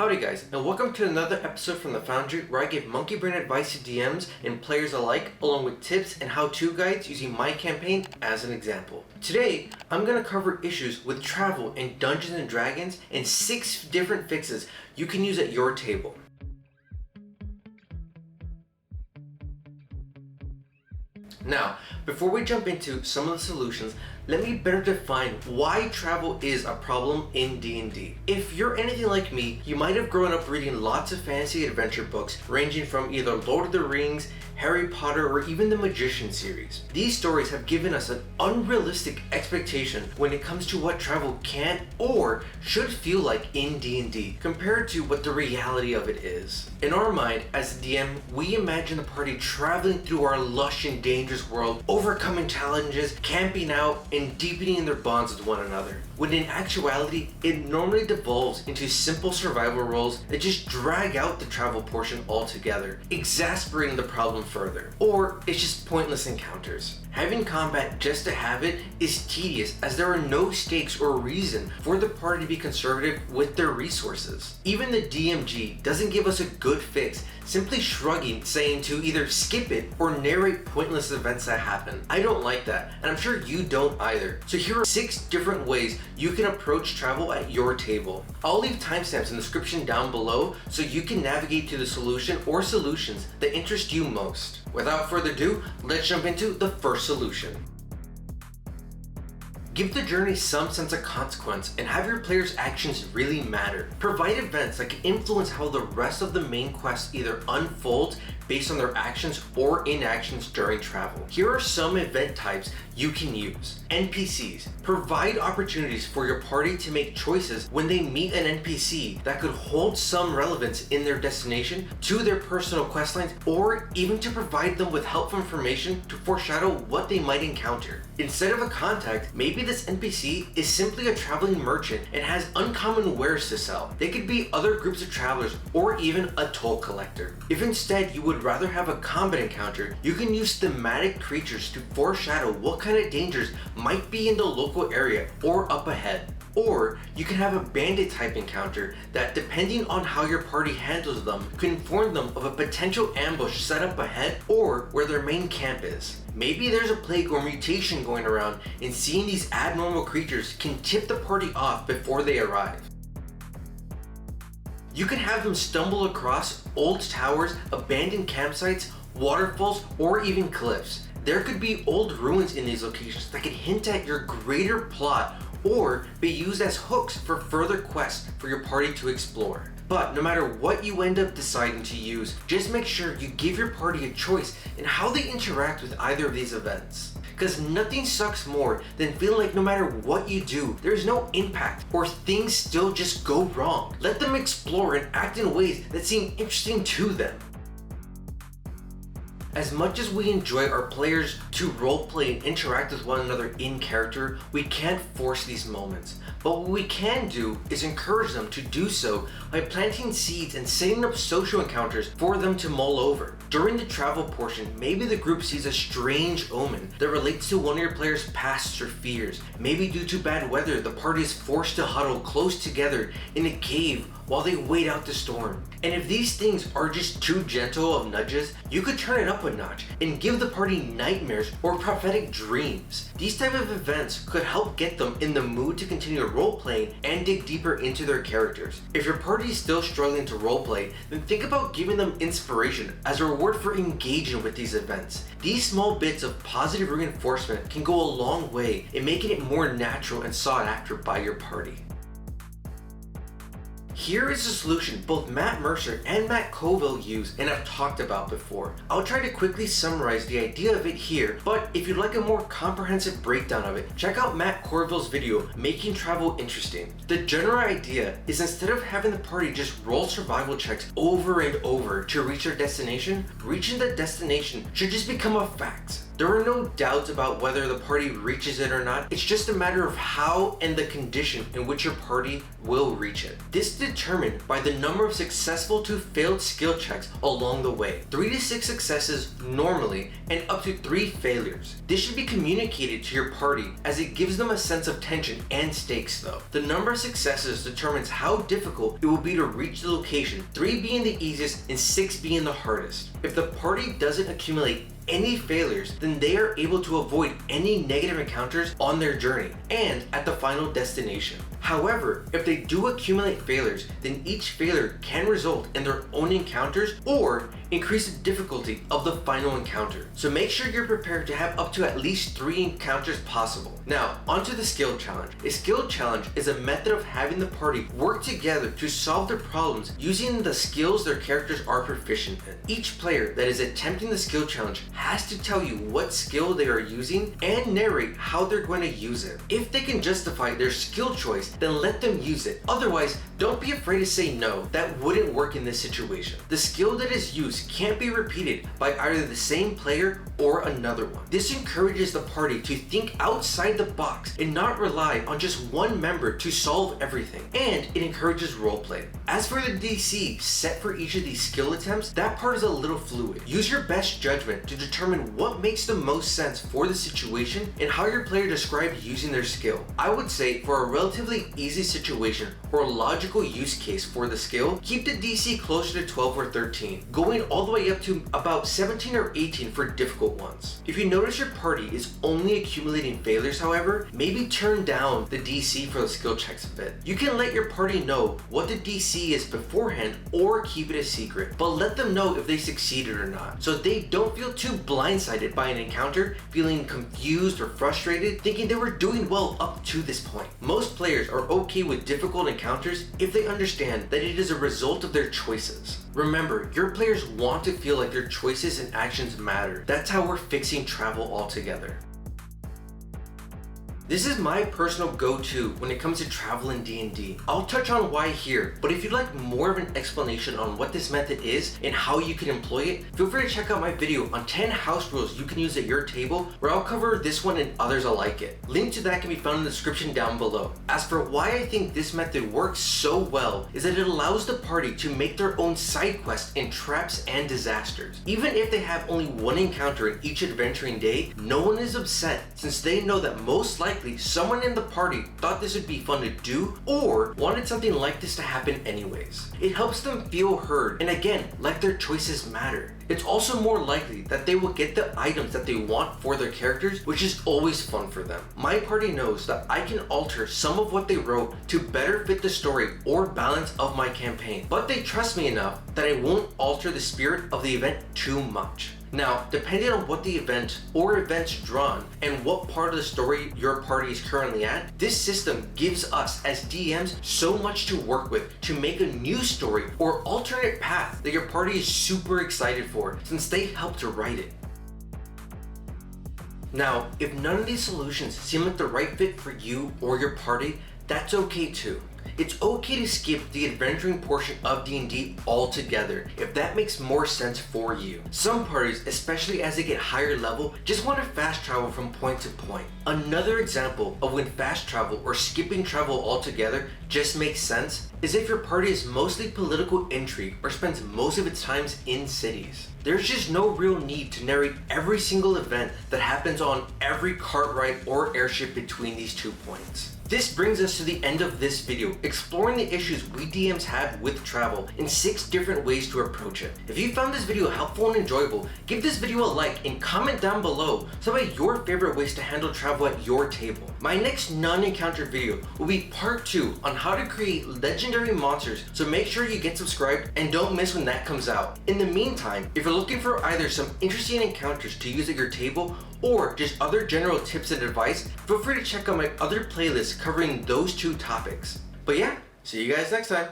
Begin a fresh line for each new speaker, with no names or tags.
Howdy guys, and welcome to another episode from the Foundry where I give monkey brain advice to DMs and players alike, along with tips and how-to guides using my campaign as an example. Today, I'm going to cover issues with travel in Dungeons & Dragons and 6 different fixes you can use at your table. Now, before we jump into some of the solutions, let me better define why travel is a problem in D&D. If you're anything like me, you might have grown up reading lots of fantasy adventure books ranging from either Lord of the Rings, Harry Potter, or even the Magician series. These stories have given us an unrealistic expectation when it comes to what travel can or should feel like in D&D compared to what the reality of it is. In our mind, as a DM, we imagine the party traveling through our lush and dangerous world, overcoming challenges, camping out, and deepening their bonds with one another. When in actuality, it normally devolves into simple survival roles that just drag out the travel portion altogether, exasperating the problem further. Or it's just pointless encounters. Having combat just to have it is tedious, as there are no stakes or reason for the party to be conservative with their resources. Even the DMG doesn't give us a good fix, simply shrugging, saying to either skip it or narrate pointless events that happen. I don't like that, and I'm sure you don't either. So here are 6 different ways you can approach travel at your table. I'll leave timestamps in the description down below so you can navigate to the solution or solutions that interest you most. Without further ado, let's jump into the first solution. Give the journey some sense of consequence and have your players' actions really matter. Provide events that can influence how the rest of the main quest either unfolds based on their actions or inactions during travel. Here are some event types you can use. NPCs. Provide opportunities for your party to make choices when they meet an NPC that could hold some relevance in their destination to their personal questlines, or even to provide them with helpful information to foreshadow what they might encounter. Instead of a contact, maybe this NPC is simply a traveling merchant and has uncommon wares to sell. They could be other groups of travelers or even a toll collector. If instead you would rather have a combat encounter, you can use thematic creatures to foreshadow what kind of dangers might be in the local area or up ahead. Or you can have a bandit type encounter that, depending on how your party handles them, can inform them of a potential ambush set up ahead or where their main camp is. Maybe there's a plague or mutation going around, and seeing these abnormal creatures can tip the party off before they arrive. You can have them stumble across old towers, abandoned campsites, waterfalls, or even cliffs. There could be old ruins in these locations that could hint at your greater plot or be used as hooks for further quests for your party to explore. But no matter what you end up deciding to use, just make sure you give your party a choice in how they interact with either of these events. Because nothing sucks more than feeling like no matter what you do, there's no impact or things still just go wrong. Let them explore and act in ways that seem interesting to them. As much as we enjoy our players to roleplay and interact with one another in character, we can't force these moments. But what we can do is encourage them to do so by planting seeds and setting up social encounters for them to mull over. During the travel portion, maybe the group sees a strange omen that relates to one of your players' pasts or fears. Maybe due to bad weather, the party is forced to huddle close together in a cave while they wait out the storm. And if these things are just too gentle of nudges, you could turn it up a notch and give the party nightmares or prophetic dreams. These type of events could help get them in the mood to continue role-playing and dig deeper into their characters. If your party is still struggling to roleplay, then think about giving them inspiration as a reward for engaging with these events. These small bits of positive reinforcement can go a long way in making it more natural and sought after by your party. Here is a solution both Matt Mercer and Matt Colville use and have talked about before. I'll try to quickly summarize the idea of it here, but if you'd like a more comprehensive breakdown of it, check out Matt Colville's video, Making Travel Interesting. The general idea is, instead of having the party just roll survival checks over and over to reach their destination, reaching the destination should just become a fact. There are no doubts about whether the party reaches it or not. It's just a matter of how and the condition in which your party will reach it. This is determined by the number of successful to failed skill checks along the way. 3 to 6 successes normally, and up to 3 failures. This should be communicated to your party as it gives them a sense of tension and stakes though. The number of successes determines how difficult it will be to reach the location, 3 being the easiest and 6 being the hardest. If the party doesn't accumulate any failures, then they are able to avoid any negative encounters on their journey and at the final destination. However, if they do accumulate failures, then each failure can result in their own encounters or increase the difficulty of the final encounter. So make sure you're prepared to have up to at least 3 encounters possible. Now, onto the skill challenge. A skill challenge is a method of having the party work together to solve their problems using the skills their characters are proficient in. Each player that is attempting the skill challenge has to tell you what skill they are using and narrate how they're going to use it. If they can justify their skill choice, then let them use it. Otherwise, don't be afraid to say no. That wouldn't work in this situation. The skill that is used can't be repeated by either the same player or another one. This encourages the party to think outside the box and not rely on just one member to solve everything. And it encourages roleplay. As for the DC set for each of these skill attempts, that part is a little fluid. Use your best judgment to determine what makes the most sense for the situation and how your player describes using their skill. I would say for a relatively easy situation or a logical use case for the skill, keep the DC closer to 12 or 13, going all the way up to about 17 or 18 for difficult ones. If you notice your party is only accumulating failures, however, maybe turn down the DC for the skill checks a bit. You can let your party know what the DC is beforehand or keep it a secret, but let them know if they succeeded or not, so they don't feel too blindsided by an encounter, feeling confused or frustrated, thinking they were doing well up to this point. Most players are okay with difficult encounters if they understand that it is a result of their choices. Remember, your players want to feel like their choices and actions matter. That's how we're fixing travel altogether. This is my personal go-to when it comes to travel in D&D. I'll touch on why here, but if you'd like more of an explanation on what this method is and how you can employ it, feel free to check out my video on 10 house rules you can use at your table, where I'll cover this one and others alike it. Link to that can be found in the description down below. As for why I think this method works so well, is that it allows the party to make their own side quests in traps and disasters. Even if they have only one encounter in each adventuring day, no one is upset, since they know that most likely someone in the party thought this would be fun to do or wanted something like this to happen anyways. It helps them feel heard and again, like their choices matter. It's also more likely that they will get the items that they want for their characters, which is always fun for them. My party knows that I can alter some of what they wrote to better fit the story or balance of my campaign, but they trust me enough that I won't alter the spirit of the event too much. Now, depending on what the event or events drawn and what part of the story your party is currently at, this system gives us as DMs so much to work with to make a new story or alternate path that your party is super excited for, since they helped to write it. Now, if none of these solutions seem like the right fit for you or your party, that's okay too. It's okay to skip the adventuring portion of D&D altogether if that makes more sense for you. Some parties, especially as they get higher level, just want to fast travel from point to point. Another example of when fast travel or skipping travel altogether just makes sense is if your party is mostly political intrigue or spends most of its time in cities. There's just no real need to narrate every single event that happens on every cart ride or airship between these 2 points. This brings us to the end of this video, exploring the issues we DMs have with travel in 6 different ways to approach it. If you found this video helpful and enjoyable, give this video a like and comment down below some of your favorite ways to handle travel at your table. My next non-encounter video will be part 2 on how to create legendary monsters, so make sure you get subscribed and don't miss when that comes out. In the meantime, if you're looking for either some interesting encounters to use at your table or just other general tips and advice, feel free to check out my other playlists covering those 2 topics. But yeah, see you guys next time.